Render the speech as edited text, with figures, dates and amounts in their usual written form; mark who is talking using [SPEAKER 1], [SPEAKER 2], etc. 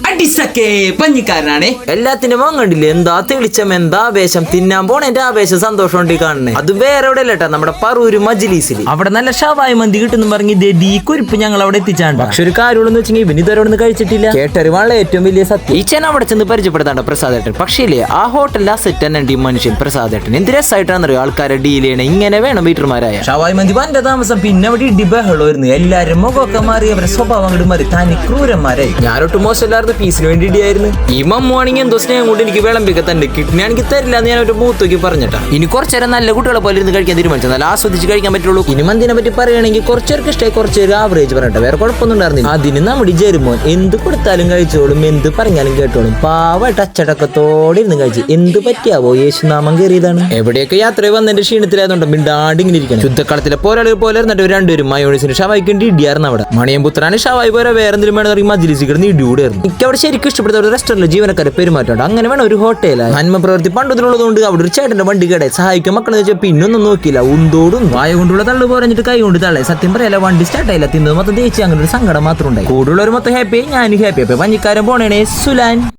[SPEAKER 1] അടിസക്കെ പഞ്ഞിക്കാരനാണ്.
[SPEAKER 2] എല്ലാത്തിനും കണ്ടില്ലേ എന്താ തെളിച്ചം, എന്താ ആവേശം. തിന്നാൻ പോണേന്റെ ആവേശം സന്തോഷം ഉണ്ട് കാണണേ. അത് വേറെ എവിടെ അല്ലട്ടാ, നമ്മുടെ പറൂര് മജ്ലിസിൽ. അവിടെ നല്ല ഷവായ മന്തി കിട്ടുന്നു പറഞ്ഞ് ഈ കുരിപ്പ് ഞങ്ങൾ അവിടെ എത്തിച്ചാണ്ട്. പക്ഷെ ഒരു കാര്യമെന്ന് വെച്ചെങ്കിൽ ഇവന് ഇതുവരെ ഒന്നും കഴിച്ചിട്ടില്ല. കേട്ടറിവാണല്ലോ ഏറ്റവും വലിയ സത്യം. ഈ ചേന അവിടെ ചെന്ന് പരിചയപ്പെടുത്താണ്ട പ്രസാദേട്ടൻ. പക്ഷേ ഇല്ലേ ആ ഹോട്ടലിൽ ആ സെറ്റ് തന്നെ ഈ മനുഷ്യൻ പ്രസാദേട്ടൻ എന്ത് രസമായിട്ടാണെന്നറിയോ ആൾക്കാരെ ഡീൽ ചെയ്യണേ. ഇങ്ങനെ വേണം വീട്ടർമാരായ. ഷവായ മന്തി വന്റെ താമസം പിന്നെ അവിടെ ഇടിബഹളമായിരുന്നു. എല്ലാരും മുഖമൊക്കെ മാറി, അവരുടെ സ്വഭാവം അങ്ങോട്ട് മാറി, തനി ക്രൂരന്മാരായി. ഞാനൊട്ട് മോശമില്ലായിരുന്നു, പീസിന് വേണ്ടി ഇടിയായിരുന്നു. ഈ മമ്മുവാണെങ്കിൽ എന്തോ സ്നേഹം കൊണ്ട് എനിക്ക് വിളമ്പിക്കെ തന്നെ കിഡ്നി ആണെങ്കിൽ തരില്ല എന്ന് ഞാൻ ഒരു മൂത്തോക്കി പറഞ്ഞിട്ടാ. ഇനി കുറച്ചേരം നല്ല കുട്ടികളെ പോലെ ഇരുന്ന് കഴിക്കാൻ തീരുമാനിച്ചു. നല്ല ആസ്വദിച്ച് കഴിക്കാൻ പറ്റുള്ളൂ. ഇനി മന്തിനെ പറ്റി പറയുകയാണെങ്കിൽ കുറച്ചേർക്ക് ഇഷ്ടമായി, കുറച്ചേര് ആവറേജ് പറഞ്ഞിട്ട് വേറെ കുഴപ്പമൊന്നും ഉണ്ടായിരുന്നില്ല. അതിന് നമ്മുടെ ജെരുമോൻ എന്ത് കൊടുത്താലും കഴിച്ചോളും, എന്ത് പറഞ്ഞാലും കേട്ടോളും. പാവട്ട് അച്ചടക്കത്തോടെ ഇരുന്ന് കഴിച്ചു. എന്ത് പറ്റിയാവോ യേശുനാമം കയറിയതാണ്. എവിടെയൊക്കെ യാത്ര വന്നതിന്റെ ക്ഷീണത്തിലായതുകൊണ്ട് മിണ്ടാണ്ടിങ്ങനെ ഇരിക്കണം. യുദ്ധക്കളത്തിലെ പോരാളികൾ പോലെ എന്നിട്ട് രണ്ടുപേരും മയോണിസിന് ഷവായിക്കേണ്ടി ഇടിയായിരുന്നു. അവിടെ മണിയമ്പുത്രാണ് ഷവായി പോലെ വേറെ എന്തെങ്കിലും വേണമെങ്കിൽ മജ്ലിസിൽ കിടന്ന് ഇടിയൂടായിരുന്നു. എനിക്ക് അവിടെ ശരിക്കും ഇഷ്ടപ്പെടുന്ന ഒരു റെസ്റ്റോറന്റിലെ ജീവനക്കാരെ പെരുമാറ്റമുണ്ട്. അങ്ങനെ വേണം ഒരു ഹോട്ടലാണ്. നന്മ പ്രവൃത്തി പണ്ടതിലുള്ളതുകൊണ്ട് അവിടെ ഒരു ചേട്ടന്റെ വണ്ടി കടയിൽ സഹായിക്കാൻ മക്കളെന്ന് വെച്ചാൽ പിന്നൊന്നും നോക്കിയില്ല. ഉണ്ടോടും വായ കൊണ്ടുള്ള തള്ളു പോരഞ്ഞിട്ട് കൈ കൊണ്ട് തള്ളേ. സത്യം പറയല്ല, വണ്ടി സ്റ്റാർട്ട് ആയില്ല. തിന്നത് മൊത്തം തേച്ച് അങ്ങനെ ഒരു സങ്കടം മാത്രം ഉണ്ടായി. കൂടുതലുള്ളവർ മൊത്തം ഹാപ്പി, ഞാനും ഹാപ്പി. അപ്പൊ പഞ്ഞിക്കാരൻ പോണേണേ സുലാൻ.